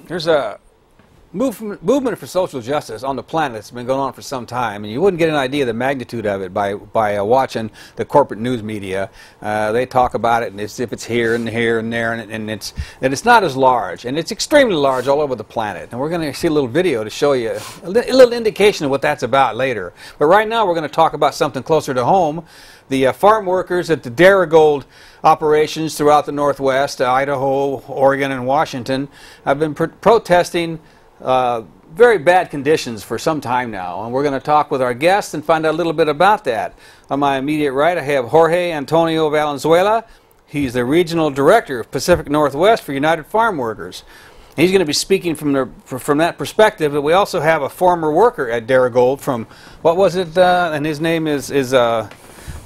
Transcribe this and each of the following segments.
There's a movement for social justice on the planet that's been going on for some time, and you wouldn't get an idea of the magnitude of it by watching the corporate news media. They talk about it as if it's here and here and there, and it's not as large, and it's extremely large all over the planet. And we're going to see a little video to show you a little indication of what that's about later. But right now we're going to talk about something closer to home. The farm workers at the Darigold operations throughout the Northwest, Idaho, Oregon, and Washington have been protesting very bad conditions for some time now, and we're going to talk with our guests and find out a little bit about that. On my immediate right, I have Jorge Antonio Valenzuela. He's the Regional Director of Pacific Northwest for United Farm Workers. He's going to be speaking from that perspective, but we also have a former worker at Darigold from, what was it, and his name is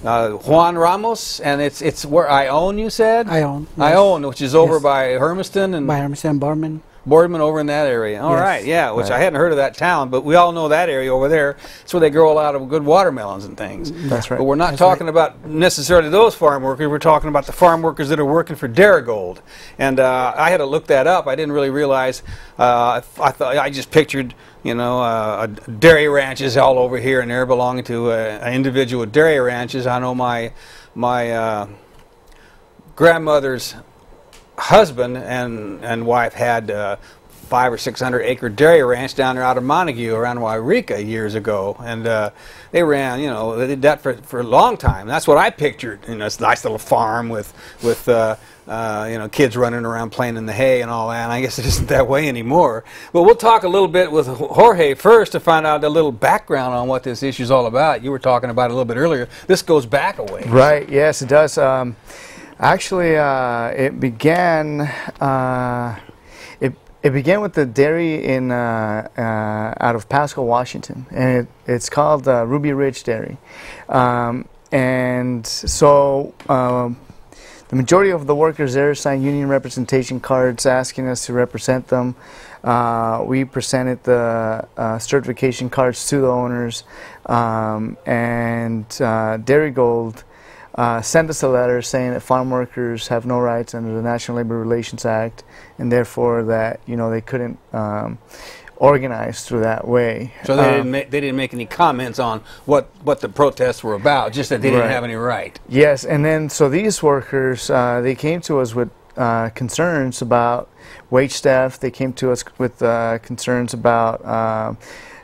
Juan Ramos, and it's where Ione, you said? Ione. Yes. Ione, which is over by Hermiston and Boardman. Boardman over in that area. All right, yeah, which I hadn't heard of that town, but we all know that area over there. It's where they grow a lot of good watermelons and things. That's right. But we're not talking about necessarily those farm workers. We're talking about the farm workers that are working for Darigold. And I had to look that up. I didn't really realize. I just pictured, dairy ranches all over here and there belonging to individual dairy ranches. I know my grandmother's husband and wife had 500 or 600 acre dairy ranch down there out of Montague around Wairika years ago, and they ran, they did that for a long time. That's what I pictured. It's a nice little farm with kids running around playing in the hay and all that. And I guess it isn't that way anymore. But we'll talk a little bit with Jorge first to find out a little background on what this issue is all about. You were talking about it a little bit earlier. This goes back a ways. Right. Yes, it does. Actually, it began. It began with the dairy in out of Pasco, Washington, and it's called Ruby Ridge Dairy. And so the majority of the workers there signed union representation cards asking us to represent them. We presented the certification cards to the owners, and Darigold sent us a letter saying that farm workers have no rights under the National Labor Relations Act, and therefore that they couldn't organize through that way. So they didn't make any comments on what the protests were about, just that they didn't have any right. Yes, and then so these workers they came to us with concerns about wage theft. They came to us with concerns about.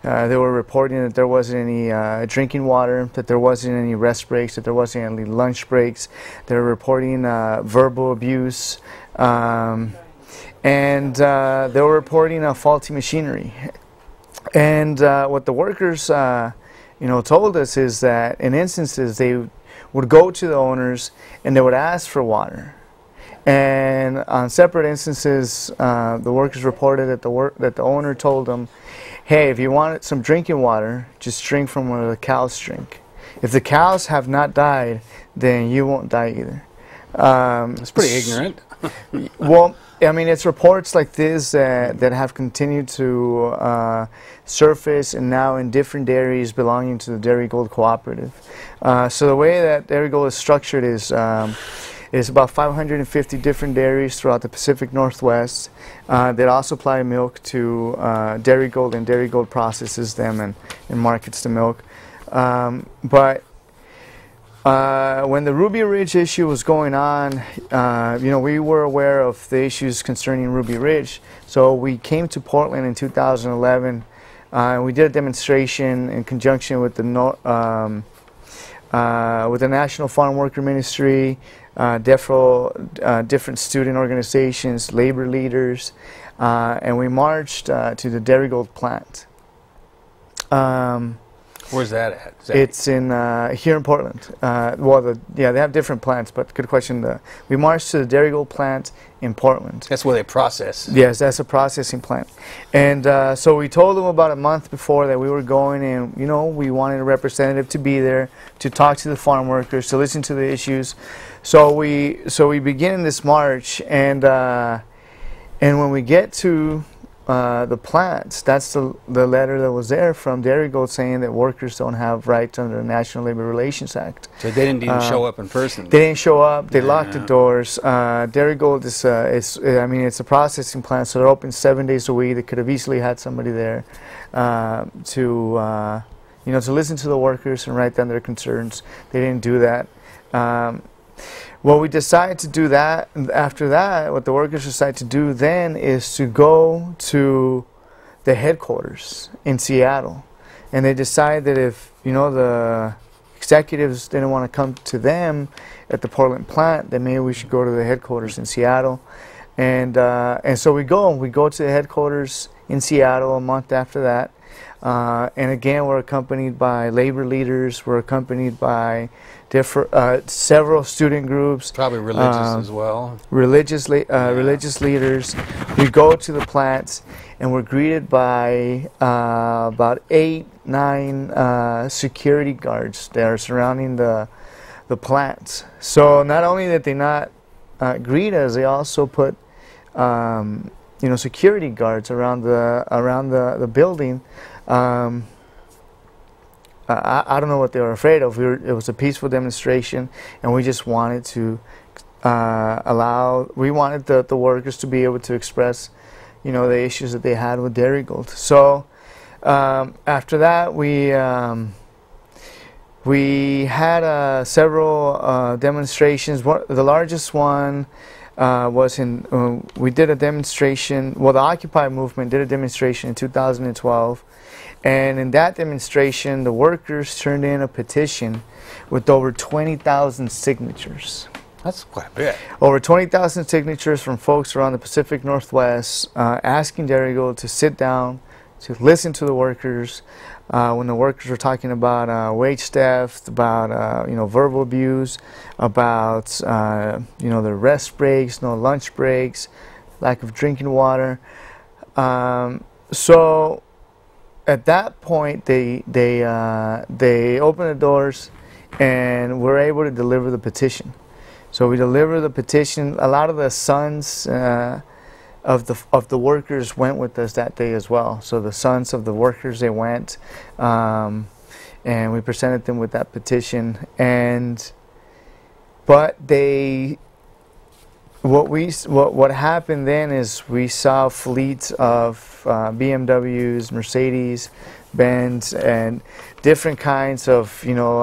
They were reporting that there wasn't any drinking water, that there wasn't any rest breaks, that there wasn't any lunch breaks. They were reporting verbal abuse, and they were reporting faulty machinery. And what the workers, told us is that in instances they would go to the owners and they would ask for water. And on separate instances, the workers reported that the owner told them, hey, if you want some drinking water, just drink from where the cows drink. If the cows have not died, then you won't die either. That's pretty ignorant. Well, I mean, it's reports like this that have continued to surface, and now in different dairies belonging to the Darigold Cooperative. So the way that Darigold is structured is about 550 different dairies throughout the Pacific Northwest that all supply milk to Darigold, and Darigold processes them and markets the milk. But when the Ruby Ridge issue was going on, we were aware of the issues concerning Ruby Ridge. So we came to Portland in 2011. We did a demonstration in conjunction with the National Farm Worker Ministry, different student organizations, labor leaders, and we marched to the Darigold plant. Where's that at? It's in here in Portland. They have different plants, but good question. We marched to the Darigold plant in Portland. That's where they process. Yes, that's a processing plant. And so we told them about a month before that we were going, and we wanted a representative to be there to talk to the farm workers, to listen to the issues. So we begin this march, and when we get to the plants. That's the letter that was there from Darigold saying that workers don't have rights under the National Labor Relations Act. So they didn't even show up in person. They didn't show up. They locked the doors. Darigold I mean, it's a processing plant, so they're open 7 days a week. They could have easily had somebody there to you know, to listen to the workers and write down their concerns. They didn't do that. Well, we decided to do that. After that, what the workers decided to do then is to go to the headquarters in Seattle. And they decided that if, you know, the executives didn't want to come to them at the Portland plant, then maybe we should go to the headquarters in Seattle. And so we go to the headquarters in Seattle a month after that. And again, we're accompanied by labor leaders. We're accompanied by several student groups. Probably religious as well. Religious leaders. We go to the plants, and we're greeted by about 8, 9 security guards that are surrounding the plants. So not only did they not greet us, they also put you know, security guards around the building. I don't know what they were afraid of. It was a peaceful demonstration, and we just wanted to we wanted the workers to be able to express, you know, the issues that they had with Darigold. So after that, we had several demonstrations. The largest one was we did a demonstration. Well, the Occupy movement did a demonstration in 2012. And in that demonstration, the workers turned in a petition with over 20,000 signatures. That's quite a bit. Over 20,000 signatures from folks around the Pacific Northwest asking Darigold to sit down, to listen to the workers. When the workers were talking about wage theft, about you know, verbal abuse, about you know, the rest breaks, no lunch breaks, lack of drinking water. So at that point, they opened the doors, and we're able to deliver the petition. So we delivered the petition. A lot of the sons of the workers went with us that day as well. So the sons of the workers, they went, and we presented them with that petition. But what happened then is we saw fleets of BMWs, Mercedes, Benz, and different kinds of, you know,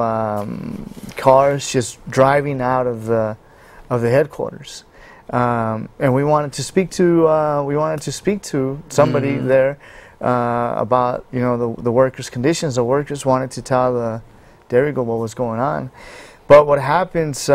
cars just driving out of the headquarters. And we wanted to speak to somebody there about, you know, the workers' conditions. The workers wanted to tell the Darigold what was going on, but what happens?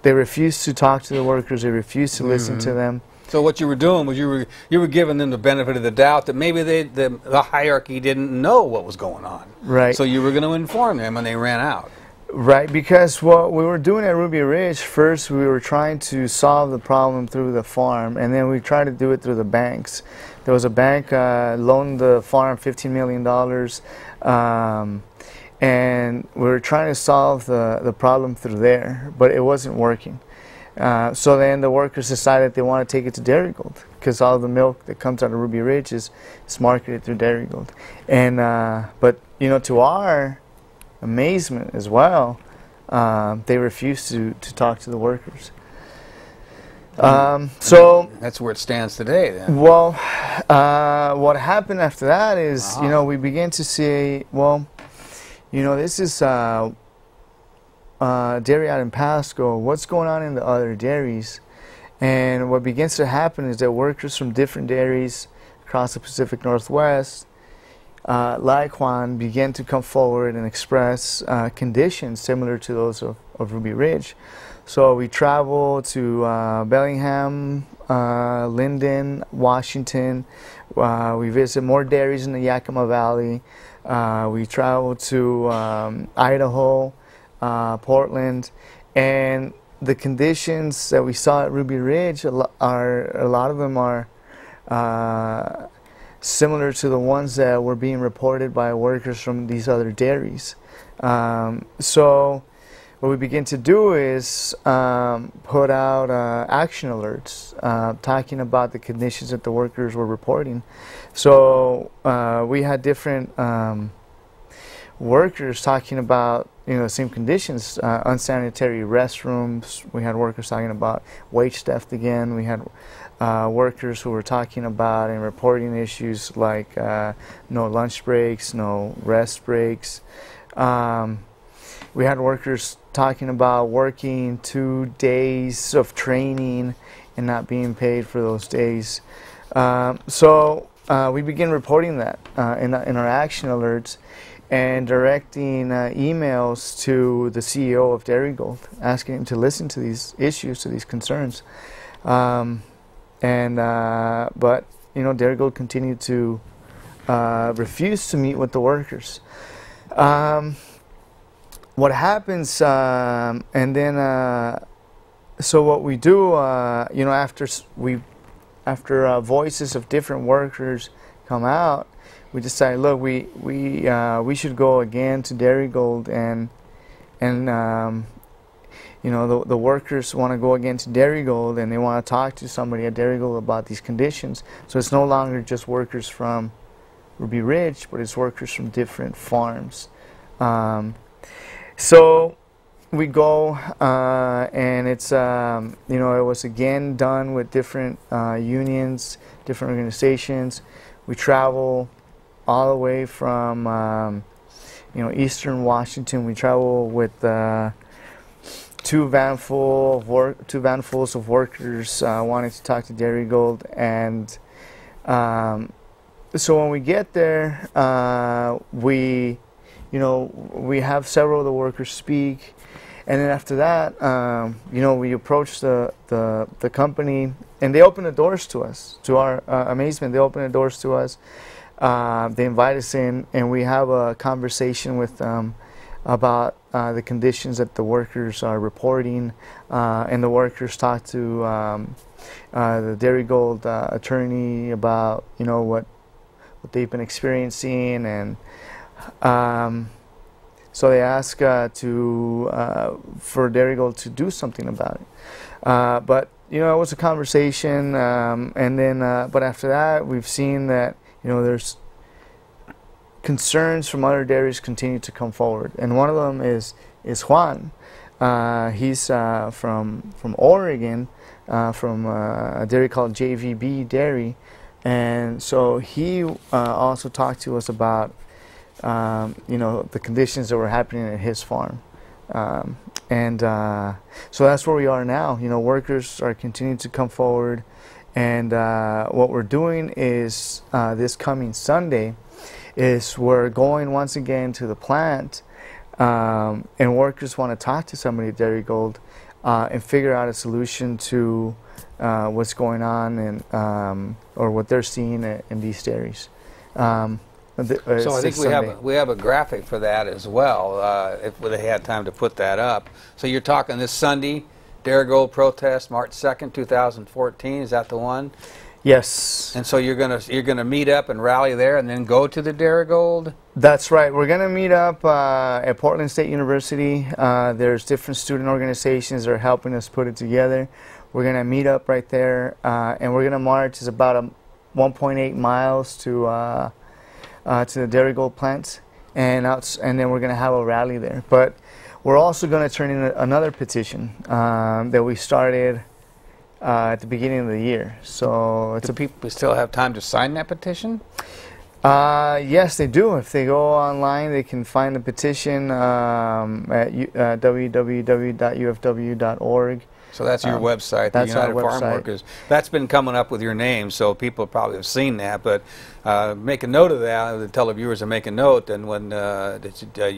They refused to talk to the workers. They refused to listen to them. So what you were doing was you were giving them the benefit of the doubt that maybe the hierarchy didn't know what was going on. Right. So you were going to inform them when they ran out. Right, because what we were doing at Ruby Ridge, first we were trying to solve the problem through the farm, and then we tried to do it through the banks. There was a bank loaned the farm $15 million, and we were trying to solve the problem through there, but it wasn't working. So then the workers decided they want to take it to Darigold, because all the milk that comes out of Ruby Ridge is marketed through Darigold. And but you know, to our amazement as well, they refused to talk to the workers. So that's where it stands today, then. Well, what happened after that is, you know, we began to see, well, you know, this is dairy out in Pasco. What's going on in the other dairies? And what begins to happen is that workers from different dairies across the Pacific Northwest, like Juan, began to come forward and express conditions similar to those of Ruby Ridge. So we travel to Bellingham, Linden, Washington. We visit more dairies in the Yakima Valley. We travel to Idaho, Portland, and the conditions that we saw at Ruby Ridge a lot of them are similar to the ones that were being reported by workers from these other dairies. So what we begin to do is put out action alerts talking about the conditions that the workers were reporting. So we had different workers talking about, you know, the same conditions, unsanitary restrooms. We had workers talking about wage theft again. We had workers who were talking about and reporting issues like no lunch breaks, no rest breaks. We had workers talking about working 2 days of training and not being paid for those days. So we begin reporting that in our action alerts and directing emails to the CEO of Darigold, asking him to listen to these issues, to these concerns. But you know, Darigold continued to refuse to meet with the workers. What happens, and then so what we do, you know, after voices of different workers come out, we decided, look, we should go again to Darigold, and you know, the workers want to go again to Darigold, and they want to talk to somebody at Darigold about these conditions. So it's no longer just workers from Ruby Ridge, but it's workers from different farms. So we go, and it's, you know, it was again done with different unions, different organizations. We travel all the way from, you know, eastern Washington. We travel with two vanfuls of workers wanting to talk to Darigold, and so when we get there, we have several of the workers speak, and then after that, you know, we approach the company, and they open the doors to us. To our amazement, they open the doors to us. They invite us in, and we have a conversation with them about the conditions that the workers are reporting, and the workers talk to the Darigold attorney about, you know, what they've been experiencing, and so they ask for Darigold to do something about it. But you know, it was a conversation, and then but after that, we've seen that, you know, there's concerns from other dairies continue to come forward, and one of them is Juan. He's from Oregon, from a dairy called JVB Dairy, and so he also talked to us about you know, the conditions that were happening at his farm, and so that's where we are now. You know, workers are continuing to come forward, and what we're doing is this coming Sunday is we're going once again to the plant, and workers want to talk to somebody at Darigold and figure out a solution to what's going on, and or what they're seeing in these dairies. So I think we have a graphic for that as well, if they had time to put that up. So you're talking this Sunday, Darigold protest, March 2nd, 2014. Is that the one? Yes. And so you're gonna meet up and rally there, and then go to the Darigold? That's right. We're gonna meet up at Portland State University. There's different student organizations that are helping us put it together. We're gonna meet up right there, and we're gonna march. It's about 1.8 miles to the Darigold plant, and then we're going to have a rally there. But we're also going to turn in another petition that we started at the beginning of the year. So do people still have time to sign that petition? Yes, they do. If they go online, they can find the petition at www.ufw.org. So that's your website, the United Farm Workers. That's been coming up with your name, so people probably have seen that. But make a note of that. Tell the viewers to make a note. And when ufw.org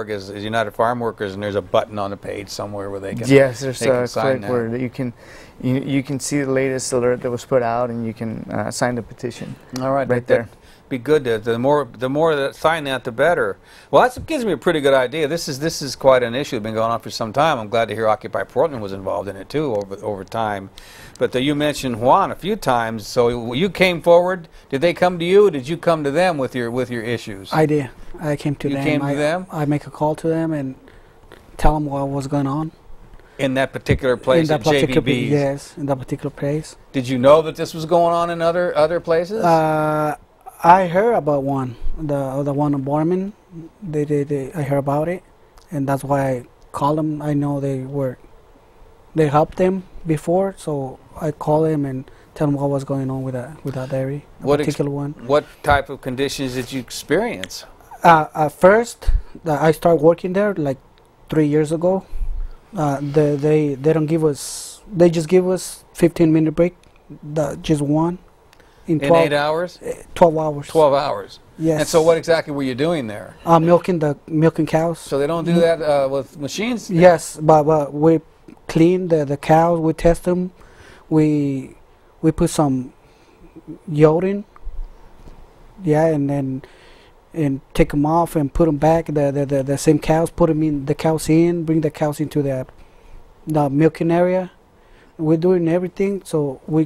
is United Farm Workers, and there's a button on the page somewhere where they can. Yes, there's a click where you can see the latest alert that was put out, and you can sign the petition. All right, right there. Be good. The more that sign that, the better. Well, that gives me a pretty good idea. This is quite an issue. It's been going on for some time. I'm glad to hear Occupy Portland was involved in it too over time. But you mentioned Juan a few times. So you came forward. Did they come to you, or did you come to them with your issues? I did. I came to them. You came to them? I make a call to them, and tell them what was going on. In that particular place at JVB's? Yes, in that particular place. Did you know that this was going on in other places? I heard about one, the one in Borman. I heard about it, and that's why I called them. I know they helped them before, so I called them and tell them what was going on with that area, particular one. What type of conditions did you experience? At first, I started working there like 3 years ago. They don't give us. They just give us 15-minute break, just one. In 8 hours? 12 hours. 12 hours. Yes. And so what exactly were you doing there? Milking cows. So they don't do that with machines? Yes, but we clean the cows. We test them. We put some iodine. Yeah, and take them off and put them back. The same cows. Put them in the cows in. Bring the cows into the milking area. We're doing everything. So we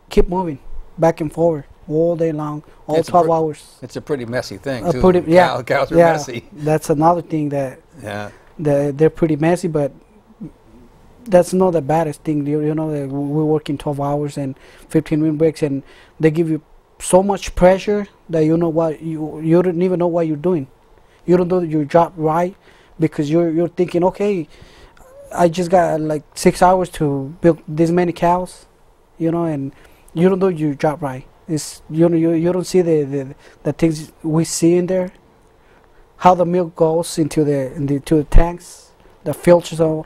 keep moving back and forward all day long, all 12 hours. It's a pretty messy thing, too. Cows are messy. That's another thing that they're pretty messy, but that's not the baddest thing. You know, we're working 12 hours and 15-minute breaks, and they give you so much pressure that you know what you don't even know what you're doing. You don't do your job right because you're thinking, okay, I just got like 6 hours to build this many cows, you know, and you don't do your job right. It's you don't see the things we see in there, how the milk goes into the tanks, the filters. So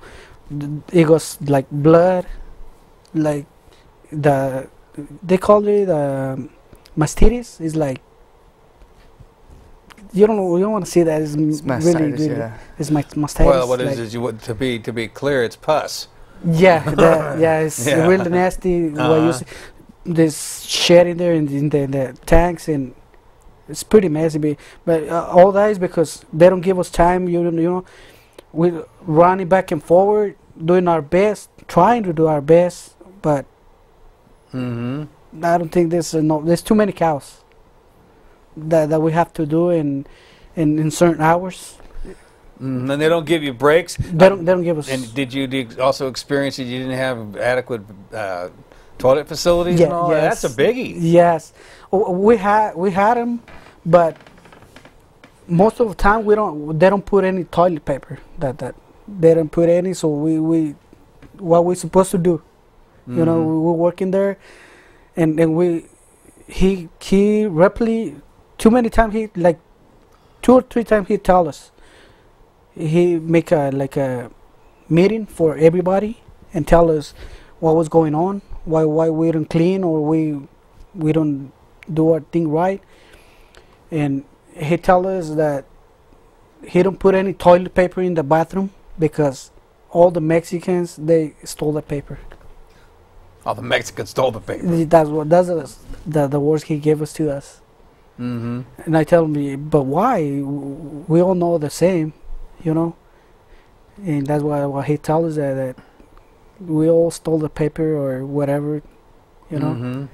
it goes like blood, like they call it mastitis. It's like you don't want to see that. It's mastitis, really yeah. It's mastitis. Well, what like, is it? To be clear, it's pus. Yeah, it's really nasty. What you see. There's shit in there in the tanks, and it's pretty messy. But all that is because they don't give us time. You know, we're running back and forward, doing our best, trying to do our best. But I don't think there's too many cows that we have to do in certain hours. And they don't give you breaks. They don't give us. And did you also experience that you didn't have adequate toilet facilities and all? Yes. That's a biggie. Yes, we had them, but most of the time they don't put any toilet paper. That they don't put any. So we what we're supposed to do, you know, we're working there, and he rapidly too many times he like 2 or 3 times he tell us he make a meeting for everybody and tell us what was going on. Why we don't clean or we don't do our thing right, and he tell us that he don't put any toilet paper in the bathroom because all the Mexicans they stole the paper. Oh, the Mexicans stole the paper. That's the words he gave us to us. And I tell him, but why? We all know the same, you know, and that's why he tells us that we all stole the paper or whatever, you know.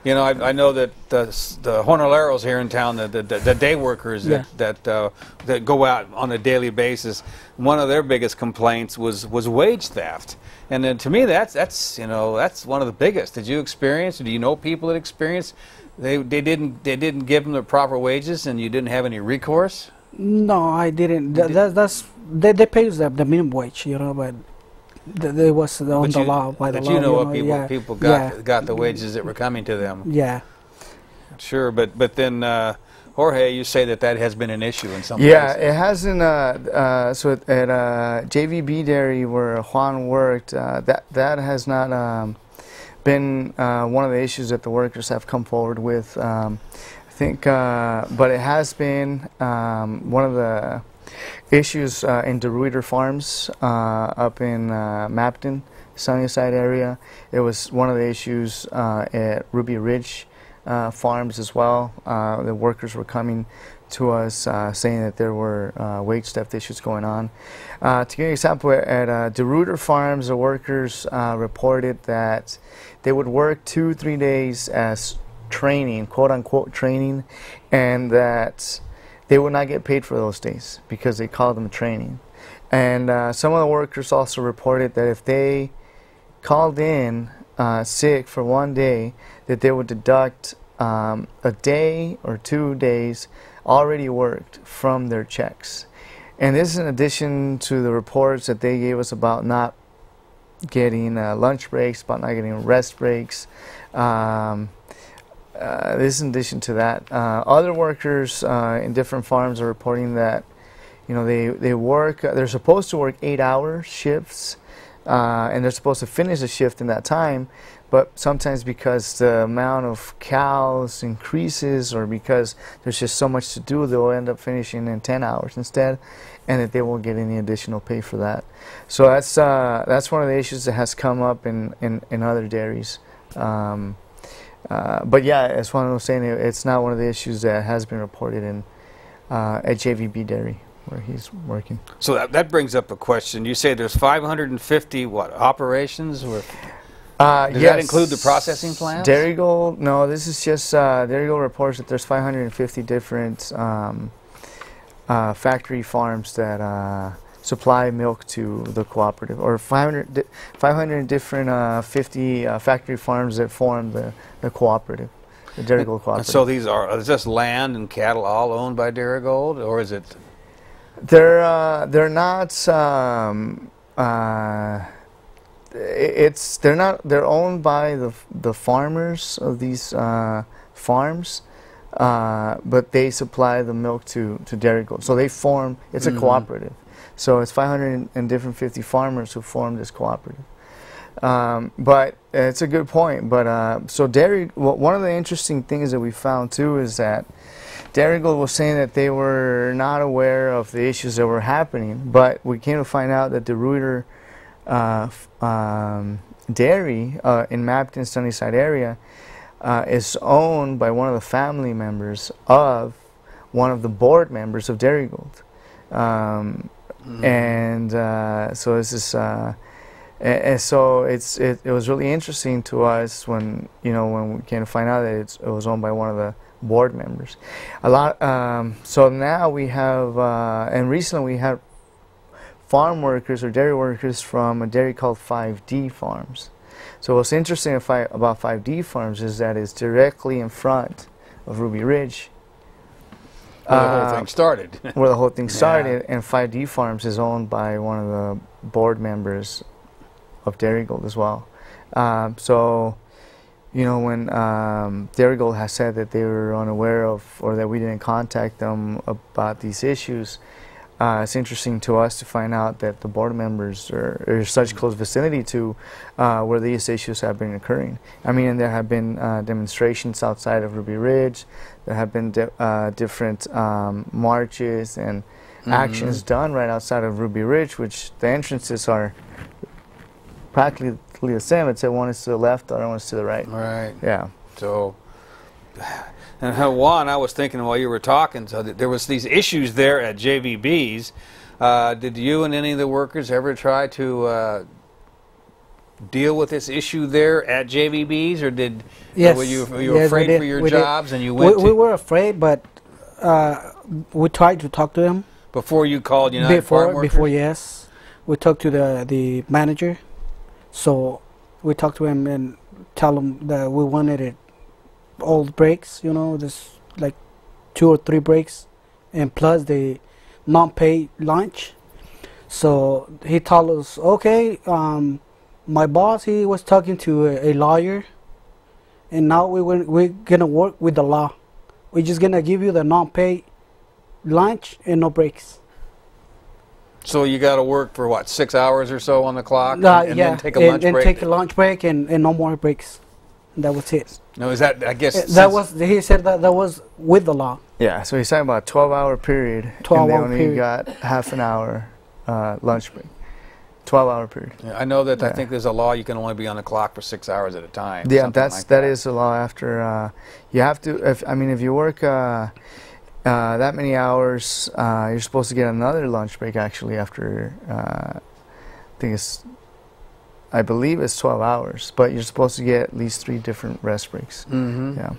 You know, I know that the jornaleros here in town, the day workers that go out on a daily basis, one of their biggest complaints was wage theft. And then to me, that's one of the biggest. Did you experience? Do you know people that experienced? They didn't give them the proper wages, and you didn't have any recourse. No, I didn't. They pay us the minimum wage, you know, but. There was on the law by the law. But you know what people got the wages that were coming to them. Yeah. Sure, but then Jorge, you say that has been an issue in some places. places. It hasn't. So at JVB Dairy where Juan worked, that has not been one of the issues that the workers have come forward with. I think, but it has been one of the issues in DeRuyter Farms up in Mapton, Sunnyside area. It was one of the issues at Ruby Ridge Farms as well. The workers were coming to us saying that there were wage theft issues going on. To give you an example, at DeRuyter Farms, the workers reported that they would work 2-3 days as training, quote-unquote training, and that they would not get paid for those days because they called them training. And some of the workers also reported that if they called in sick for one day, that they would deduct a day or 2 days already worked from their checks. And this is in addition to the reports that they gave us about not getting lunch breaks, about not getting rest breaks. This is in addition to that. Other workers in different farms are reporting that, you know, they work, they're supposed to work 8-hour shifts, and they're supposed to finish a shift in that time, but sometimes because the amount of cows increases or because there's just so much to do, they'll end up finishing in 10 hours instead, and that they won't get any additional pay for that. So that's one of the issues that has come up in other dairies. But yeah, as Juan was saying, it's not one of the issues that has been reported in at JVB Dairy, where he's working. So that brings up a question. You say there's 550 operations? Does Yes. that include the processing plants? Darigold, no, this is just Darigold reports that there's 550 different factory farms that supply milk to the cooperative, or 500 different 50 factory farms that form the cooperative, the Darigold cooperative. So these is this land and cattle all owned by Darigold, or is it? They're not. They're owned by the farmers of these farms, but they supply the milk to Darigold. So they form. It's a cooperative. So it's 500 and different 50 farmers who form this cooperative. But it's a good point. But so one of the interesting things that we found too is that Darigold was saying that they were not aware of the issues that were happening, but we came to find out that the Reuter dairy in Mapton, Sunnyside area is owned by one of the family members of one of the board members of Darigold. And so this is and so it was really interesting to us when we came to find out that it was owned by one of the board members. So now we have and recently we had farm workers or dairy workers from a dairy called 5D Farms. So what's interesting about 5D Farms is that it's directly in front of Ruby Ridge. Where the whole thing started. Where the whole thing started, and 5D Farms is owned by one of the board members of Darigold as well. So, when Darigold has said that they were unaware of, or that we didn't contact them about these issues, it's interesting to us to find out that the board members are in such close vicinity to where these issues have been occurring. I mean, there have been demonstrations outside of Ruby Ridge. There have been different marches and actions done right outside of Ruby Ridge, which the entrances are practically the same. It's one is to the left, the other one is to the right. Right. Yeah. So, and Juan, I was thinking while you were talking, so there was these issues there at JVB's. Did you and any of the workers ever try to deal with this issue there at JVB's, or did were you afraid for your jobs and you went? We were afraid, but we tried to talk to them before you called United Farm Workers? Before, yes, we talked to the manager. So we talked to him and tell him that we wanted it all breaks, there's like 2 or 3 breaks, and plus the non-paid lunch. So he told us, okay, my boss, he was talking to a lawyer, and now we're gonna work with the law. We're just gonna give you the non-paid lunch and no breaks. So you got to work for what, 6 hours or so on the clock, and then take a lunch break? And take a lunch break and no more breaks. That was it. No, is that, I guess... He said that was with the law. Yeah, so he's talking about a 12-hour period, and they only got half an hour lunch break. 12-hour period. Yeah, I know that. I think there's a law you can only be on the clock for 6 hours at a time. Yeah, that is the law. After you have to, if you work that many hours, you're supposed to get another lunch break actually after. I believe it's 12 hours, but you're supposed to get at least 3 different rest breaks. Yeah.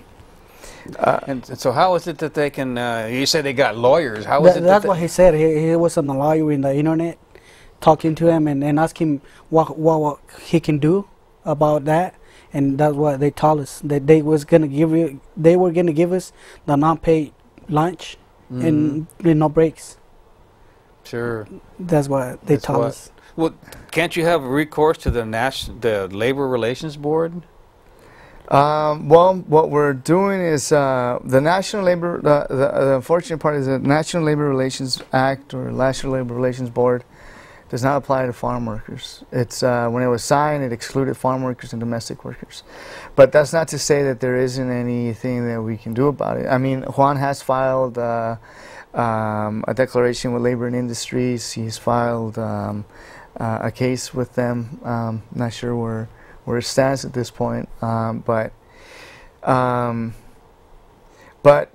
And so how is it that they can, you say they got lawyers, how is it that's what he said. He was on the lawyer in the internet, talking to him and ask him what he can do about that. And that's what they told us, that they were gonna give us the non-paid lunch and no breaks. Sure. That's what they told us. Well, can't you have recourse to the Labor Relations Board? Well, what we're doing is the National Labor. The unfortunate part is the National Labor Relations Act or National Labor Relations Board does not apply to farm workers. It's when it was signed, it excluded farm workers and domestic workers. But that's not to say that there isn't anything that we can do about it. I mean, Juan has filed a declaration with Labor and Industries. He's filed a case with them. Not sure where it stands at this point, but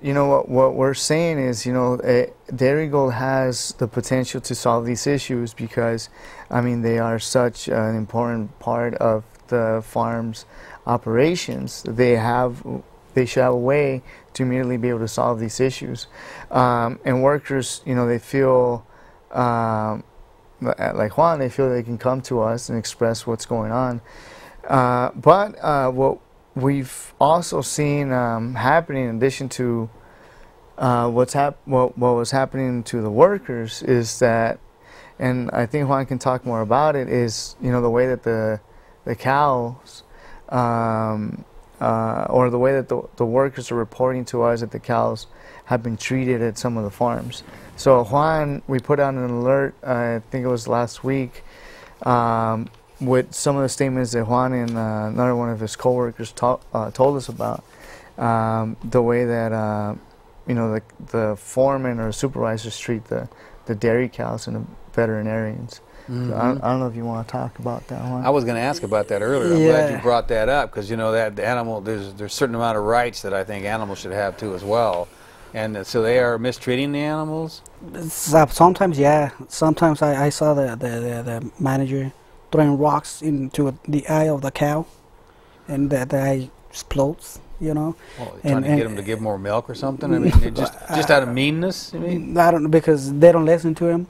you know what we're saying is, you know, Darigold has the potential to solve these issues because, I mean, they are such an important part of the farm's operations. They should have a way to immediately be able to solve these issues, and workers, you know, they feel. Like Juan, they feel they can come to us and express what's going on. But what we've also seen happening, in addition to what was happening to the workers, is that, and I think Juan can talk more about it, is, you know, the way that the cows, or the way that the workers are reporting to us that the cows have been treated at some of the farms. So Juan, we put out an alert, I think it was last week, with some of the statements that Juan and another one of his coworkers told us about, the way that you know, the foreman or supervisors treat the dairy cows and the veterinarians. So I don't know if you want to talk about that one. I was going to ask about that earlier. I'm glad you brought that up, because, you know, that the animal, there's a certain amount of rights that I think animals should have too as well. And so they are mistreating the animals? Sometimes, yeah. Sometimes I saw the manager throwing rocks into the eye of the cow, and the eye explodes, you know. Well, trying to get them to give more milk or something? I mean, just out of meanness, you mean? I don't know, because they don't listen to him.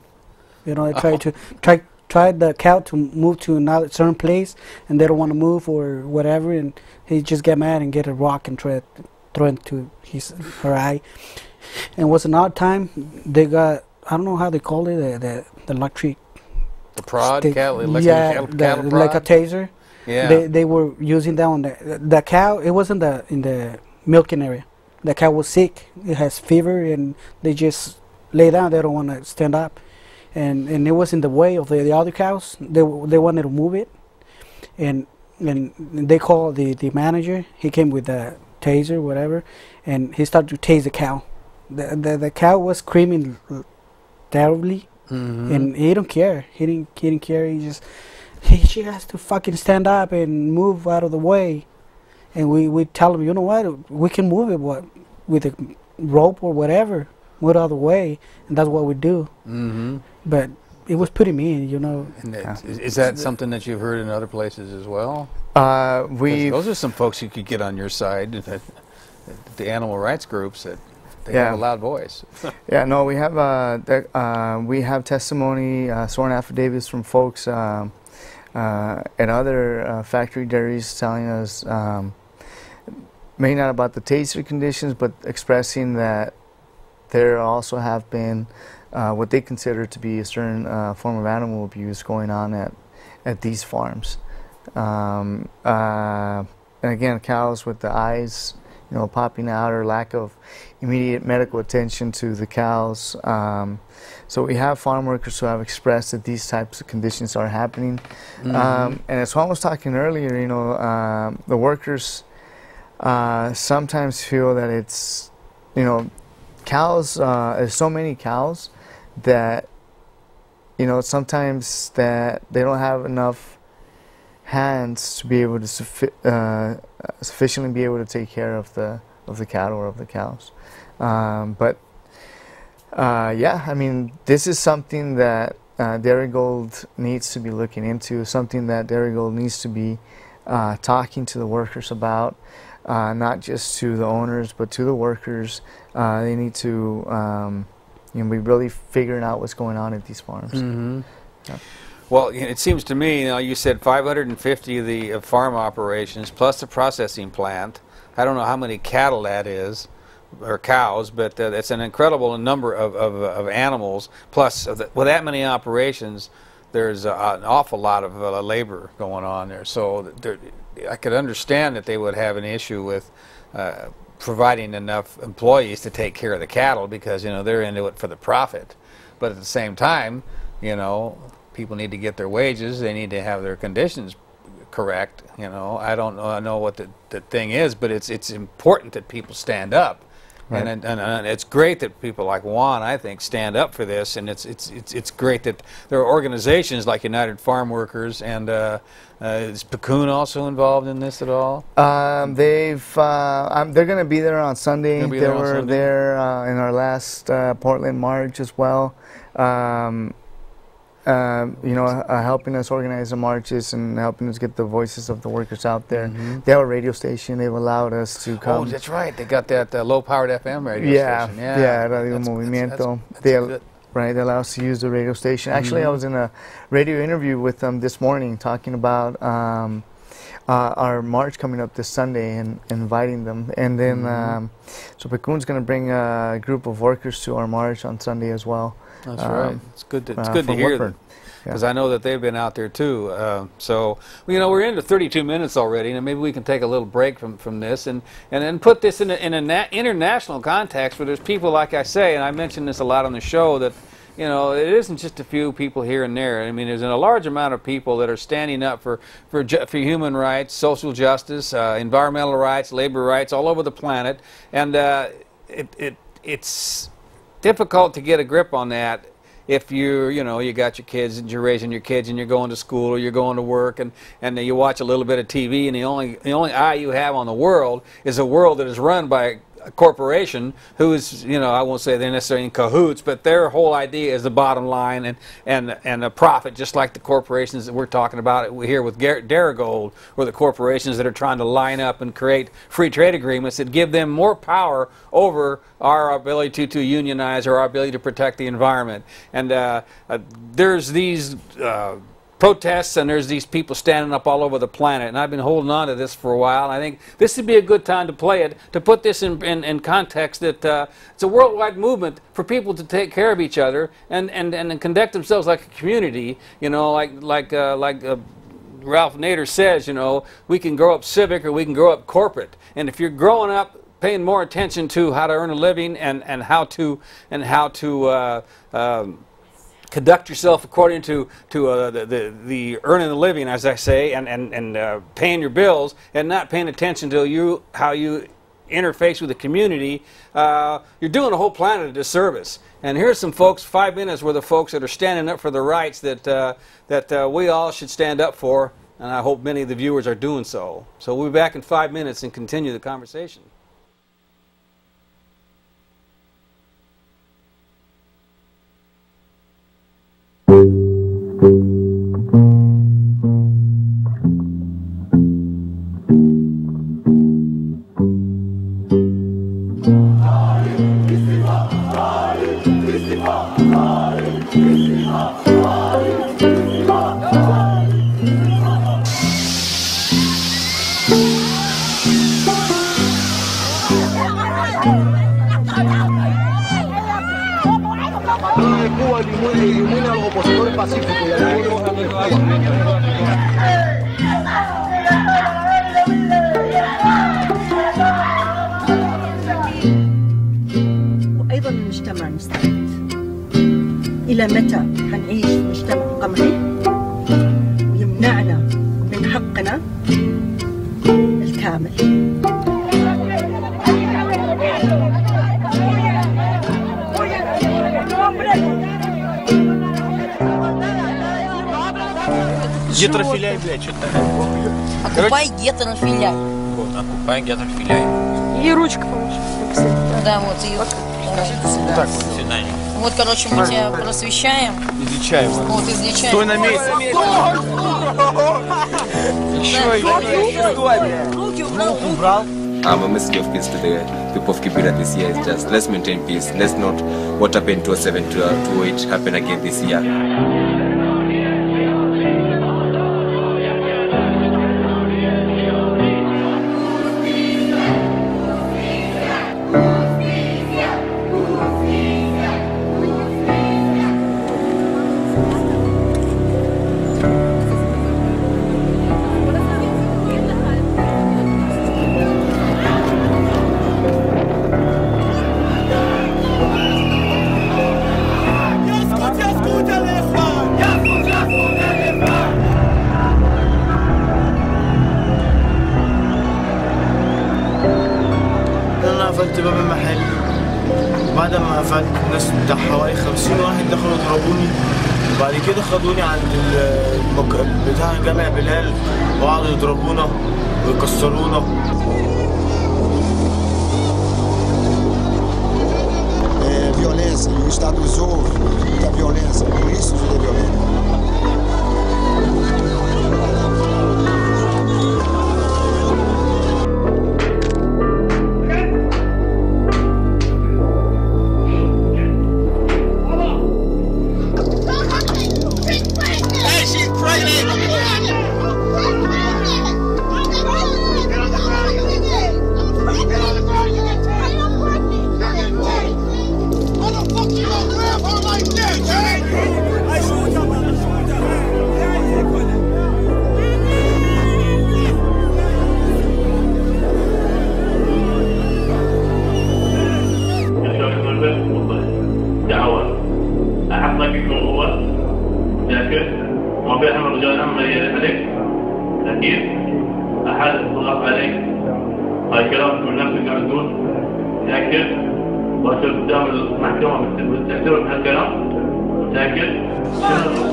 You know, they try the cow to move to another certain place, and they don't want to move or whatever, and he just get mad and get a rock and throw into her eye. And was another time they got, I don't know how they call it, the electric, the prod, cattle prod? Like a taser. Yeah. They were using that on the cow. It wasn't in the milking area. The cow was sick. It has fever, and they just lay down. They don't want to stand up, and it was in the way of the other cows. They wanted to move it, and they called the manager. He came with the taser, whatever, and he started to tase the cow. The cow was screaming terribly, and he don't care. He didn't care. She has to fucking stand up and move out of the way. And we tell him, you know what, we can move it with a rope or whatever, move out of the way, and that's what we do. But it was pretty mean, you know. And is that something that you've heard in other places as well? Those are some folks you could get on your side, the animal rights groups, that they have a loud voice. Yeah, no, we have testimony, sworn affidavits from folks at other factory dairies telling us, maybe not about the taser conditions, but expressing that there also have been what they consider to be a certain form of animal abuse going on at these farms. And again, cows with the eyes, you know, popping out, or lack of immediate medical attention to the cows. So we have farm workers who have expressed that these types of conditions are happening. And as Juan was talking earlier, you know, the workers sometimes feel that it's, you know, cows, there's so many cows that, you know, sometimes that they don't have enough hands to be able to sufficiently be able to take care of the cattle or of the cows. Yeah, I mean, this is something that Darigold needs to be looking into, something that Darigold needs to be talking to the workers about, not just to the owners, but to the workers. They need to, you know, be really figuring out what's going on at these farms. Yeah. Well, it seems to me, you said 550 of the farm operations plus the processing plant. I don't know how many cattle that is, or cows, but it's an incredible number of animals. Plus, with that many operations, there's an awful lot of labor going on there. So I could understand that they would have an issue with providing enough employees to take care of the cattle, because they're into it for the profit. But at the same time, people need to get their wages. They need to have their conditions correct. I don't know what the thing is, but it's important that people stand up. Right. And it's great that people like Juan, I think, stand up for this, and it's great that there are organizations like United Farm Workers, and is Piccoon also involved in this at all? They're going to be there on Sunday. They were there in our last Portland March as well. Helping us organize the marches and helping us get the voices of the workers out there. Mm-hmm. They have a radio station. They've allowed us to come. Oh, that's right. They got that low-powered FM radio station. Yeah, Radio Movimiento. Right, they allow us to use the radio station. Actually, I was in a radio interview with them this morning talking about our march coming up this Sunday and inviting them. And then, so Piccoon's going to bring a group of workers to our march on Sunday as well. That's right. It's good to hear that, because I know that they've been out there too. So we're into 32 minutes already, and maybe we can take a little break from this and then put this in an international context where there's people, like I say, and I mentioned this a lot on the show, that it isn't just a few people here and there. I mean, there's a large amount of people that are standing up for human rights, social justice, environmental rights, labor rights all over the planet, and it's difficult to get a grip on that if you got your kids and you're raising your kids and you're going to school or you're going to work and you watch a little bit of TV, and the only eye you have on the world is a world that is run by a corporation who is, I won't say they're necessarily in cahoots, but their whole idea is the bottom line and a profit, just like the corporations that we're talking about here with Darigold, or the corporations that are trying to line up and create free trade agreements that give them more power over our ability to unionize or our ability to protect the environment. And there's these protests, and there's these people standing up all over the planet, and I've been holding on to this for a while, and I think this would be a good time to play it, to put this in context that it's a worldwide movement for people to take care of each other and conduct themselves like a community, like Ralph Nader says, we can grow up civic or we can grow up corporate, and if you're growing up paying more attention to how to earn a living and how to conduct yourself according to the earning a living, as I say, and paying your bills, and not paying attention to how you interface with the community, you're doing the whole planet a disservice. And here's some folks, 5 minutes worth of folks that are standing up for the rights that we all should stand up for, and I hope many of the viewers are doing so. So we'll be back in 5 minutes and continue the conversation. Elimina a los opositores pacíficos y a وأيضا المجتمع مستعد. إلى متى حنعيش في مجتمع قمعي ويمنعنا من حقنا الكامل؟ Гетерофиляй, блядь, что-то. Окупай гетерофиляй. Вот, окупай гетерофиляй. И ручка поможет написать. Да, вот ее. Скажи до свидания. Так вот, до свидания. Вот, короче, мы тебя просвещаем. Излечаем. Вот, излечаем. Стой на месте. Еще. Руки убрал. A message of peace to the people of Kibera this year is just let's maintain peace. Let's not what happened 2007 to 2008 happen again this year. ناس بتاع حوالي 50 واحد دخلوا ضربوني. بعد كده خدوني عند بتاع جامع بلال وقعدوا يضربونا ويكسرونا. Violência, e o Estado usou da violência, por isso usou da violência.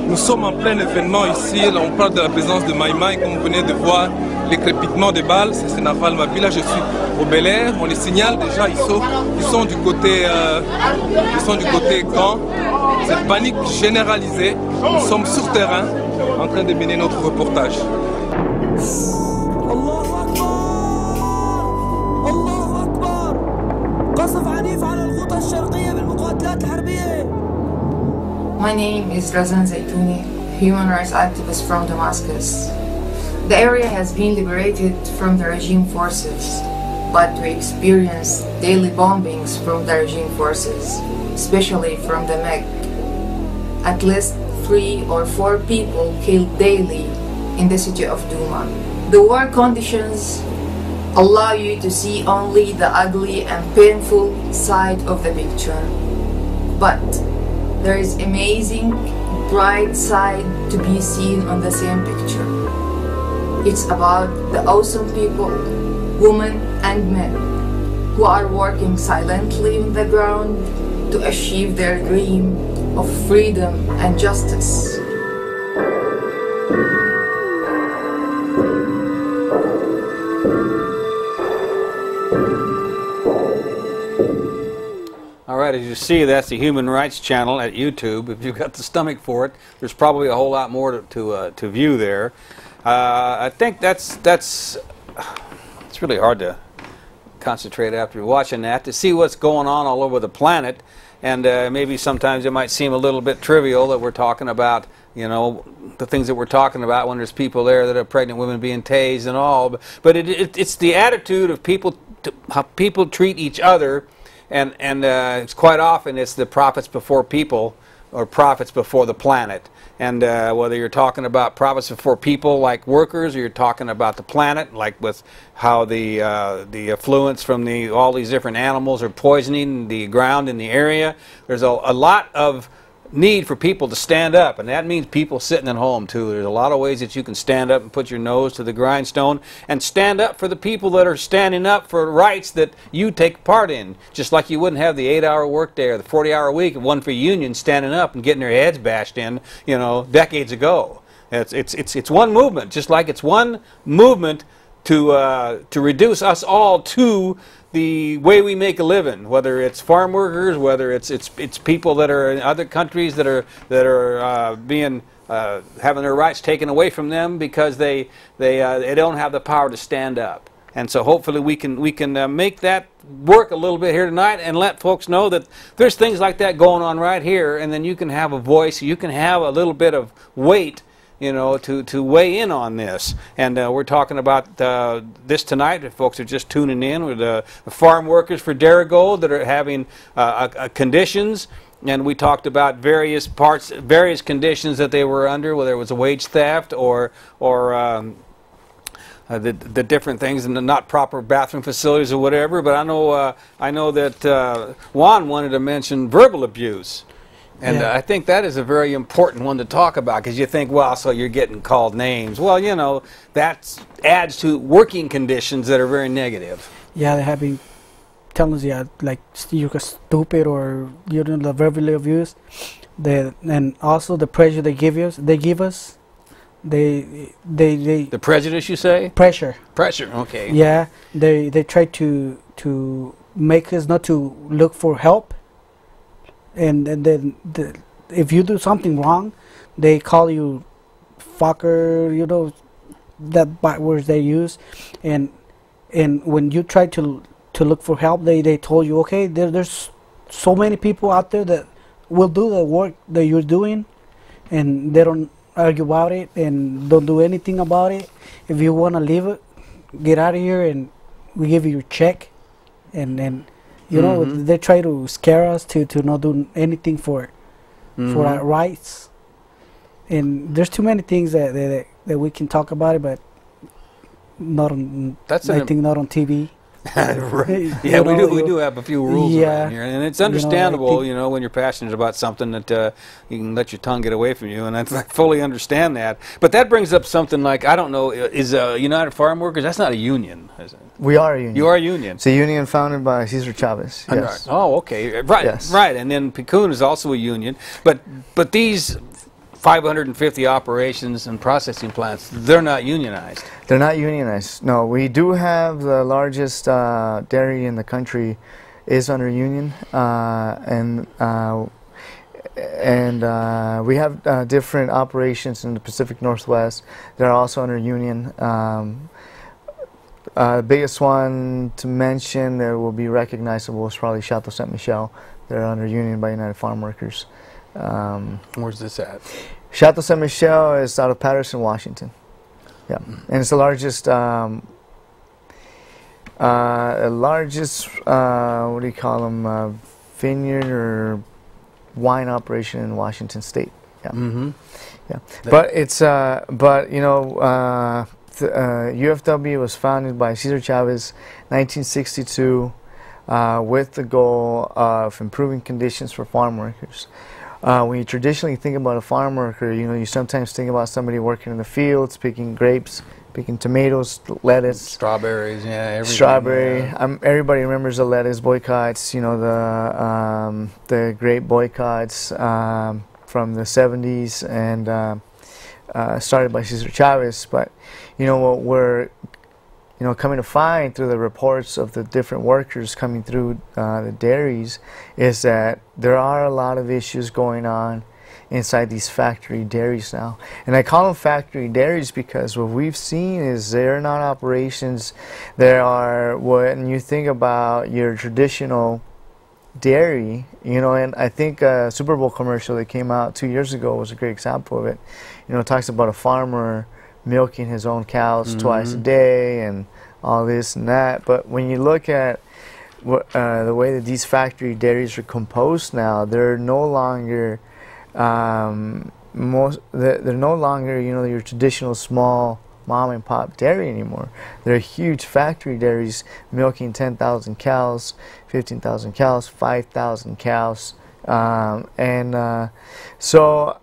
Nous sommes en plein événement ici, là on parle de la présence de Maïmaï, comme vous venez de voir les crépitements des balles, c'est Naval Mabila, je suis au Bel Air, on les signale déjà, ils sont du côté camp, c'est panique généralisée, nous sommes sur terrain en train de mener notre reportage. My name is Razan Zaitouni, human rights activist from Damascus. The area has been liberated from the regime forces, but we experience daily bombings from the regime forces, especially from the Meg. At least 3 or 4 people killed daily in the city of Douma. The war conditions allow you to see only the ugly and painful side of the picture. But there is amazing bright side to be seen on the same picture. It's about the awesome people, women and men, who are working silently on the ground to achieve their dream of freedom and justice. As you see, that's the Human Rights Channel at YouTube. If you've got the stomach for it, there's probably a whole lot more to view there. I think it's really hard to concentrate after watching that, to see what's going on all over the planet. And maybe sometimes it might seem a little bit trivial that we're talking about, you know, the things that we're talking about when there's people there that are pregnant women being tased and all. But it's the attitude of people, how people treat each other. And it's quite often it's the profits before people or profits before the planet. And whether you're talking about profits before people like workers, or you're talking about the planet, like with how the effluents from all these different animals are poisoning the ground in the area, there's a lot of need for people to stand up, and that means people sitting at home too. There's a lot of ways that you can stand up and put your nose to the grindstone and stand up for the people that are standing up for rights that you take part in. Just like you wouldn't have the 8-hour workday or the 40-hour week if one for unions standing up and getting their heads bashed in, you know, decades ago. It's one movement, just like it's one movement to reduce us all to the way we make a living, whether it's farm workers, whether it's people that are in other countries that are being having their rights taken away from them because they don't have the power to stand up. And so hopefully we can make that work a little bit here tonight and let folks know that there's things like that going on right here, and then you can have a voice, you can have a little bit of weight, you know, to weigh in on this. And we're talking about this tonight. If folks are just tuning in, with the farm workers for Darigold that are having conditions. And we talked about various conditions that they were under, whether it was a wage theft or the different things and the not proper bathroom facilities or whatever. But I know that Juan wanted to mention verbal abuse. And I think that is a very important one to talk about, because you think, well, so you're getting called names. Well, you know, that adds to working conditions that are very negative. Yeah, they're having telling you like you're stupid or you know the verbal abuse, and also the pressure they give us. The prejudice, you say? Pressure. Pressure. Okay. Yeah, they try to make us not to look for help, and then if you do something wrong, they call you fucker. You know that bad words they use, and when you try to look for help, they told you, okay, there's so many people out there that will do the work that you're doing, and they don't argue about it and don't do anything about it. If you want to leave it, get out of here, and we give you your check, and then you know they try to scare us to not do anything for our rights. And there's too many things that we can talk about it, but not on. I think not on TV. Right. Yeah, we do have a few rules around here, and it's understandable, you know, when you're passionate about something that you can let your tongue get away from you, and I fully understand that. But that brings up something like, I don't know, is United Farm Workers? That's not a union, is it? We are a union. You are a union. It's a union founded by Cesar Chavez. Yes. Oh, okay, right, yes. Right. And then Picun is also a union, but these 550 operations and processing plants, they're not unionized. They're not unionized. No, we do have the largest dairy in the country is under union, and we have different operations in the Pacific Northwest that are also under union. The biggest one to mention that will be recognizable is probably Chateau Ste. Michelle. They're under union by United Farm Workers. Where's this at? Chateau Ste. Michelle is out of Patterson, Washington. Yeah, and it's the largest, what do you call them, vineyard or wine operation in Washington State. Yeah, yeah. But it's, but you know, UFW was founded by Cesar Chavez, 1962, with the goal of improving conditions for farm workers. When you traditionally think about a farm worker, you know, you sometimes think about somebody working in the fields, picking grapes, picking tomatoes, lettuce, strawberries, yeah, everything. Strawberry. Everybody remembers the lettuce boycotts, you know, the grape boycotts from the 70s and started by Cesar Chavez. But you know what we're coming to find through the reports of the different workers coming through the dairies is that there are a lot of issues going on inside these factory dairies now. And I call them factory dairies because what we've seen is they're not operations. There are, when you think about your traditional dairy, you know, and I think a Super Bowl commercial that came out 2 years ago was a great example of it. You know, it talks about a farmer milking his own cows twice a day and all this and that. But when you look at the way that these factory dairies are composed now, they're no longer they're no longer, you know, your traditional small mom and pop dairy anymore. They're huge factory dairies milking 10,000 cows, 15,000 cows, 5,000 cows, so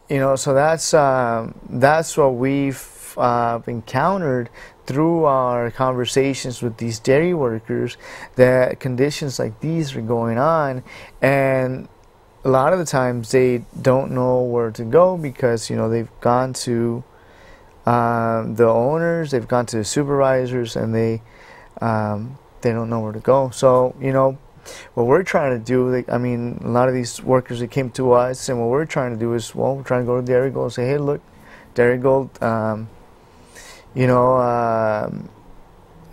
you know, so that's what we've encountered through our conversations with these dairy workers, that conditions like these are going on, and a lot of the times they don't know where to go because, you know, they've gone to the owners, they've gone to the supervisors, and they don't know where to go. So, you know, what we're trying to do, like, I mean, a lot of these workers that came to us, and what we're trying to do is, well, we're trying to go to Darigold and say, hey, look, Darigold, you know,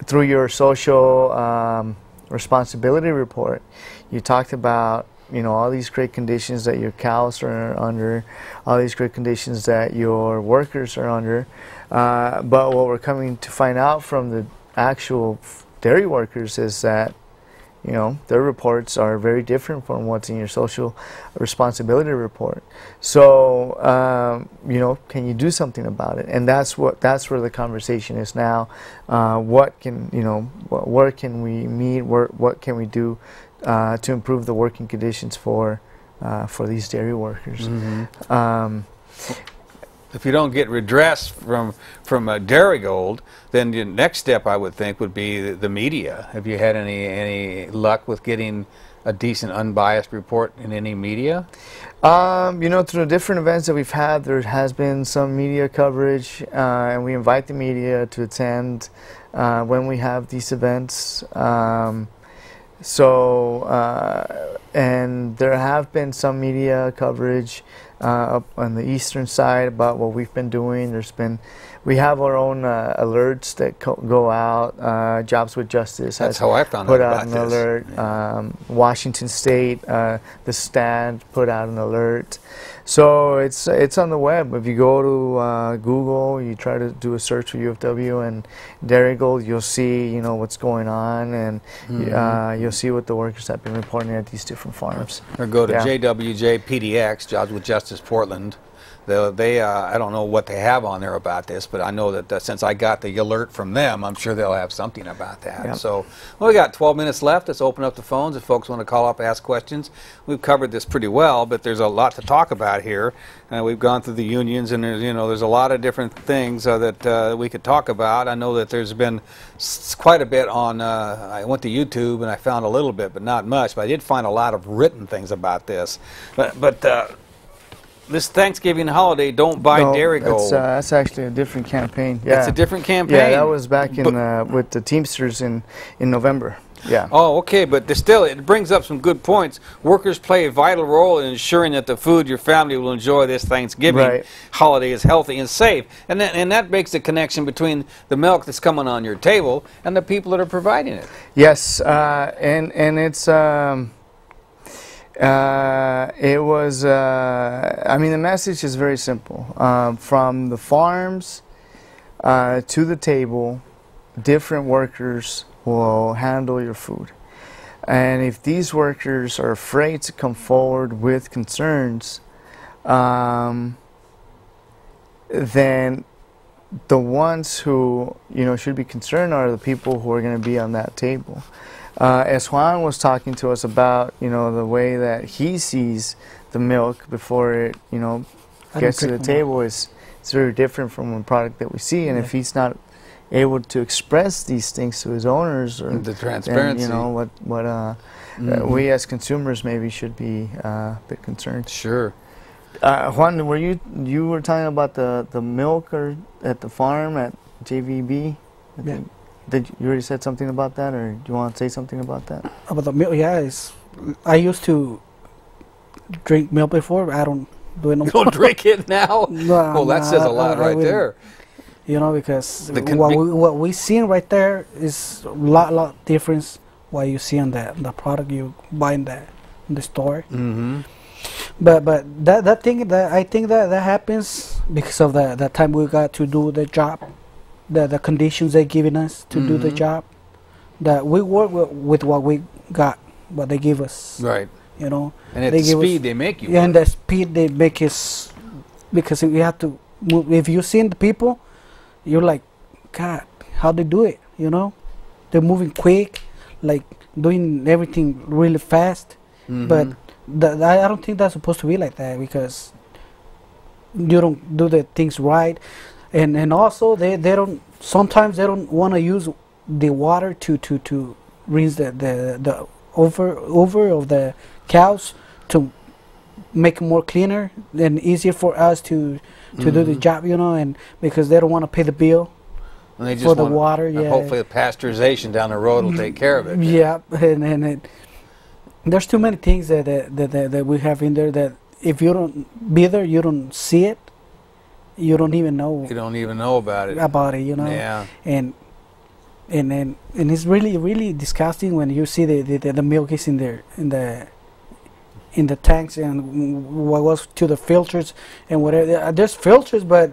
through your social responsibility report, you talked about, you know, all these great conditions that your cows are under, all these great conditions that your workers are under, but what we're coming to find out from the actual dairy workers is that, you know, their reports are very different from what's in your social responsibility report. So, you know, can you do something about it? And that's where the conversation is now. What can, you know, where can we meet? What can we do to improve the working conditions for these dairy workers? if you don't get redress from Darigold, then the next step I would think would be the media. Have you had any luck with getting a decent, unbiased report in any media? You know, through the different events that we've had, there has been some media coverage, and we invite the media to attend when we have these events. And there have been some media coverage up on the eastern side about what we've been doing. We have our own alerts that go out. Jobs with Justice That's how I found put out out about an this. alert. Washington State, The Stand put out an alert. So it's on the web. If you go to Google, you try to do a search for UFW and Darigold, you'll see, you know, what's going on, and you'll see what the workers have been reporting at these different farms. Or go to JWJ PDX, Jobs with Justice Portland. I don't know what they have on there about this, but I know that since I got the alert from them, I'm sure they'll have something about that. Yep. So, well, we got 12 minutes left. Let's open up the phones if folks want to call up, ask questions. We've covered this pretty well, but there's a lot to talk about here. We've gone through the unions, and there's a lot of different things that we could talk about. I know that there's been quite a bit on. I went to YouTube and I found a little bit, but not much. But I did find a lot of written things about this. But this Thanksgiving holiday, don't buy Darigold. That's actually a different campaign. Yeah, it's a different campaign. Yeah, that was back in with the Teamsters in November. Yeah. Oh, okay, but still, it brings up some good points. Workers play a vital role in ensuring that the food your family will enjoy this Thanksgiving holiday is healthy and safe, and that makes the connection between the milk that's coming on your table and the people that are providing it. Yes, and it's. It was, I mean, the message is very simple. From the farms to the table, different workers will handle your food. And if these workers are afraid to come forward with concerns, then the ones who, should be concerned are the people who are going to be on that table. As Juan was talking to us about, the way that he sees the milk before it, gets to the table it's very different from a product that we see. And if he's not able to express these things to his owners, or the transparency, then, we as consumers maybe should be a bit concerned. Sure. Juan, you were talking about the milk at the farm at JVB? I think. Did you already said something about that, or do you want to say something about that? About the milk, yeah. I used to drink milk before, but I don't do it no more. You don't drink it now? No, well, that says a lot right there. Because what we seen right there is a lot difference what you see on the product you buy in the store. Mm-hmm. But that thing that I think that happens because of the time we got to do the job. The conditions they're giving us to do the job, that we work with what we got, what they give us. Right. And at the speed they make you. Yeah, and the speed they make us, because you have to move. If you see the people, you're like, God, how they do it? They're moving quick, like doing everything really fast. But I don't think that's supposed to be like that, because you don't do the things right. And also they don't, sometimes they don't want to use the water to rinse the over of the cows to make it more cleaner and easier for us to do the job, and because they don't want to pay the bill for the water. Yeah. Hopefully the pasteurization down the road will take care of it. Yeah, and there's too many things that we have in there that if you don't be there, you don't see it. You don't even know. You don't even know about it. Yeah. And it's really disgusting when you see the milk is in the tanks and what goes to the filters and whatever. There's filters, but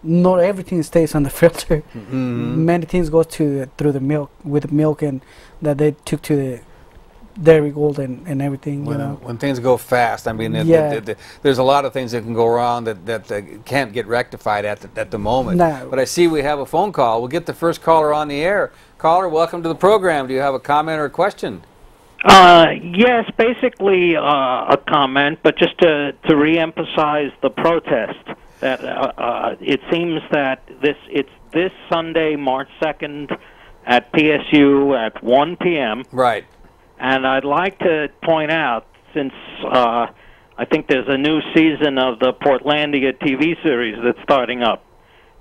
not everything stays on the filter. Many things go through the milk with the milk and that they took to the Darigold and everything. When things go fast, I mean, there's a lot of things that can go wrong that can't get rectified at the moment. No. But I see we have a phone call. We'll get the first caller on the air. Caller, welcome to the program. Do you have a comment or a question? Yes, basically a comment, but just to re-emphasize the protest. that it seems that it's this Sunday, March 2nd, at PSU at 1 p.m. Right. And I'd like to point out, since I think there's a new season of the Portlandia TV series that's starting up,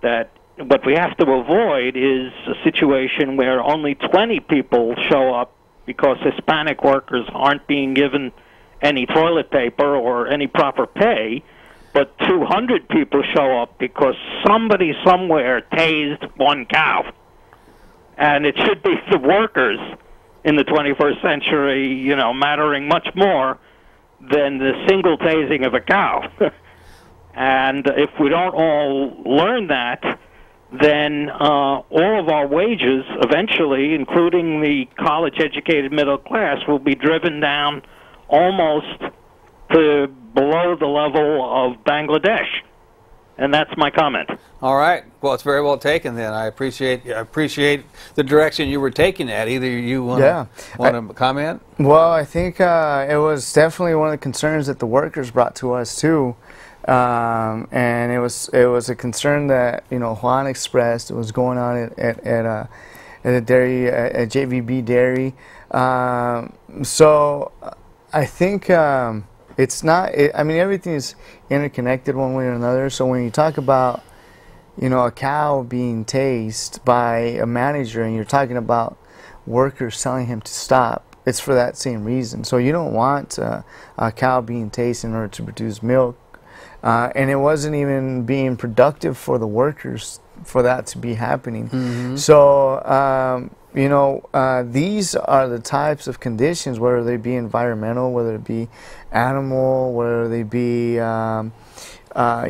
that what we have to avoid is a situation where only 20 people show up because Hispanic workers aren't being given any toilet paper or any proper pay, but 200 people show up because somebody somewhere tased one cow. And it should be the workers in the 21st century, you know, mattering much more than the single tasing of a cow. And if we don't all learn that, then all of our wages, eventually, including the college-educated middle class, will be driven down almost to below the level of Bangladesh. And that's my comment. All right. Well, it's very well taken then. I appreciate the direction you were taking at. Either you want to comment? Well, I think it was definitely one of the concerns that the workers brought to us too. And it was a concern that, you know, Juan expressed. It was going on at a dairy, at JVB Dairy. So I think it's not. I mean, everything is interconnected one way or another. So when you talk about, you know, a cow being tased by a manager, and you're talking about workers telling him to stop, it's for that same reason. So you don't want a cow being tased in order to produce milk. And it wasn't even being productive for the workers for that to be happening. Mm-hmm. So, you know, these are the types of conditions, whether they be environmental, whether it be animal, whether they be, you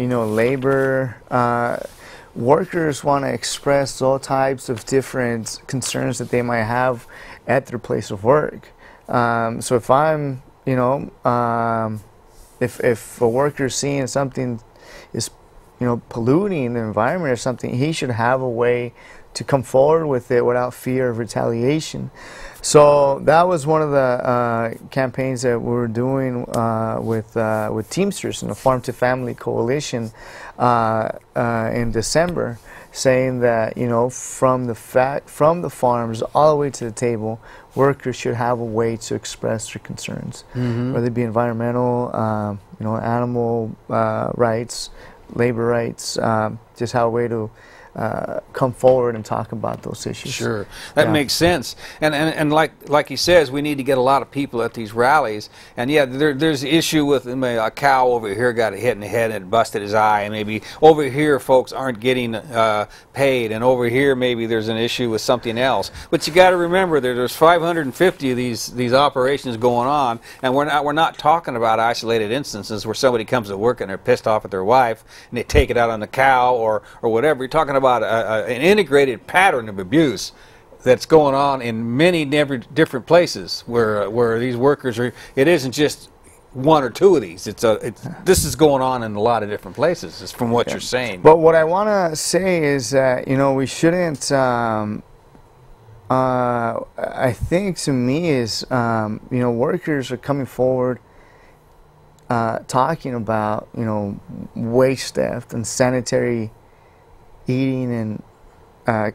know, labor. Workers want to express all types of different concerns that they might have at their place of work. So if I'm, you know, if a worker is seeing something is, you know, polluting the environment or something, he should have a way to come forward with it without fear of retaliation. So that was one of the campaigns that we were doing with Teamsters and the Farm to Family Coalition in December, saying that, you know, from the farms all the way to the table, workers should have a way to express their concerns, whether it be environmental, you know, animal rights, labor rights, just have a way to come forward and talk about those issues. Sure, that makes sense. And like he says, we need to get a lot of people at these rallies. And yeah, there's the issue with a cow over here got hit in the head and it busted his eye, and maybe over here folks aren't getting paid, and over here maybe there's an issue with something else. But you got to remember there's 550 of these operations going on, and we're not talking about isolated instances where somebody comes to work and they're pissed off at their wife and they take it out on the cow or whatever. You're talking about an integrated pattern of abuse that's going on in many different places where these workers are. It isn't just one or two of these. This is going on in a lot of different places, from what you're saying. But what I want to say is that, you know, we shouldn't. I think to me is, you know, workers are coming forward talking about, you know, wage theft and sanitary eating and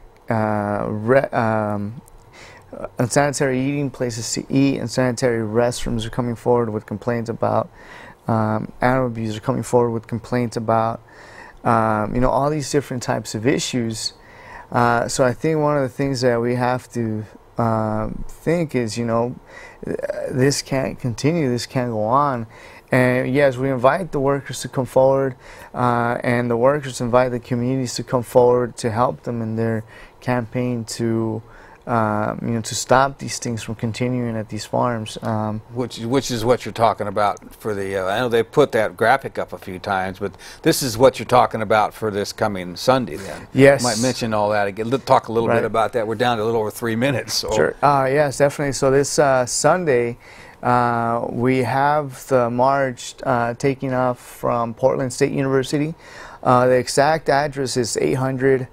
unsanitary eating places to eat, and sanitary restrooms are coming forward with complaints about animal abuse, are coming forward with complaints about you know, all these different types of issues. So I think one of the things that we have to think is, you know, this can't continue, this can't go on. And yes, we invite the workers to come forward, and the workers invite the communities to come forward to help them in their campaign to, you know, to stop these things from continuing at these farms. Which is what you're talking about for the. I know they put that graphic up a few times, but this is what you're talking about for this coming Sunday. Then yes, you might mention all that again. Talk a little bit about that. We're down to a little over 3 minutes. So. Sure. Yes, definitely. So this Sunday. We have the march taking off from Portland State University. The exact address is 800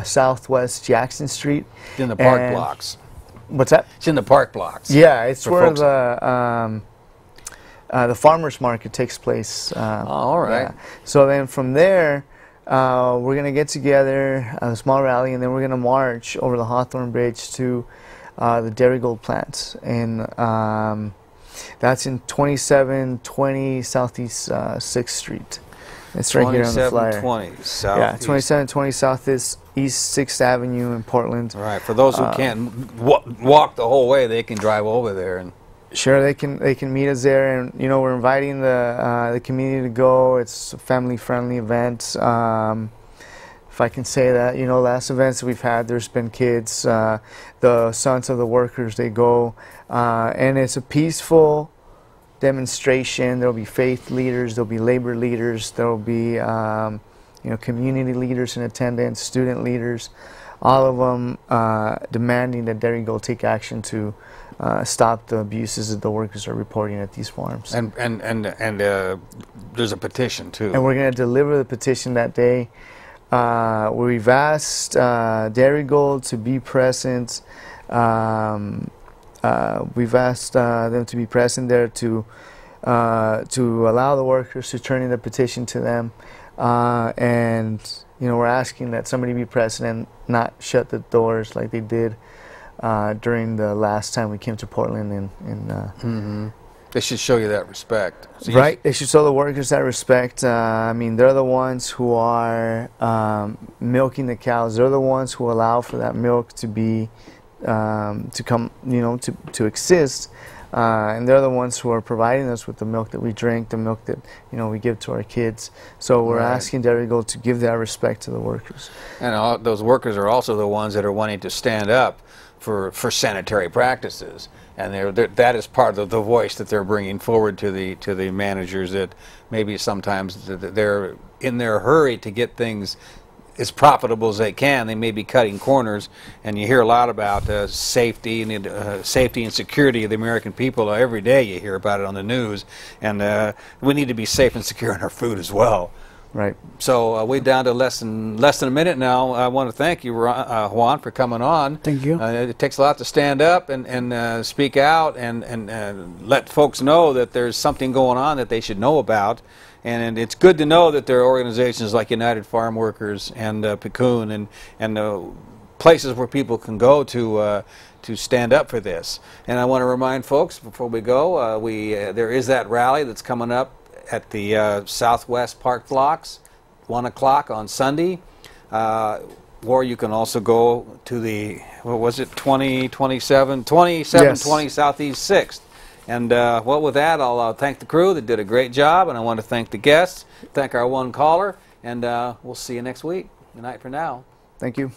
Southwest Jackson Street. It's in the park blocks. What's that? It's in the park blocks. Yeah, it's where the the farmers market takes place. All right. Yeah. So then from there, we're going to get together, a small rally, and then we're going to march over the Hawthorne Bridge to the Darigold plant. And that's in 2720 Southeast 6th Street. It's right here on the flyer. 2720 South. Yeah, 2720 Southeast East 6th Avenue in Portland. All right. For those who can't walk the whole way, they can drive over there and. Sure, they can meet us there, and you know, we're inviting the community to go. It's a family-friendly event. If I can say that, you know, last events we've had, there's been kids, the sons of the workers, they go, and it's a peaceful demonstration. There'll be faith leaders, there'll be labor leaders, there'll be you know, community leaders in attendance, student leaders, all of them demanding that Darigold take action to stop the abuses that the workers are reporting at these farms. And there's a petition too. And we're going to deliver the petition that day. We've asked Darigold to be present. We've asked them to be present there to allow the workers to turn in the petition to them. And you know, we're asking that somebody be present and not shut the doors like they did during the last time we came to Portland. They should show you that respect. So right, they should show the workers that respect. I mean, they're the ones who are milking the cows. They're the ones who allow for that milk to be, to come, you know, to exist. And they're the ones who are providing us with the milk that we drink, the milk that, you know, we give to our kids. So we're asking Darigold to give that respect to the workers. And those workers are also the ones that are wanting to stand up for sanitary practices, and that is part of the voice that they're bringing forward to the managers, that maybe sometimes they're in their hurry to get things as profitable as they can. They may be cutting corners, and you hear a lot about safety and safety and security of the American people every day. You hear about it on the news, and we need to be safe and secure in our food as well. Right. So we're down to less than a minute now. I want to thank you, Juan, for coming on. Thank you. It takes a lot to stand up and speak out and let folks know that there's something going on that they should know about. And it's good to know that there are organizations like United Farm Workers and Piccoon and places where people can go to stand up for this. And I want to remind folks before we go, there is that rally that's coming up at the Southwest Park Blocks, 1 o'clock on Sunday. Or you can also go to the, what was it, 2720 Southeast 6th. And well, with that, I'll thank the crew that did a great job, and I want to thank the guests, thank our one caller, and we'll see you next week. Good night for now. Thank you.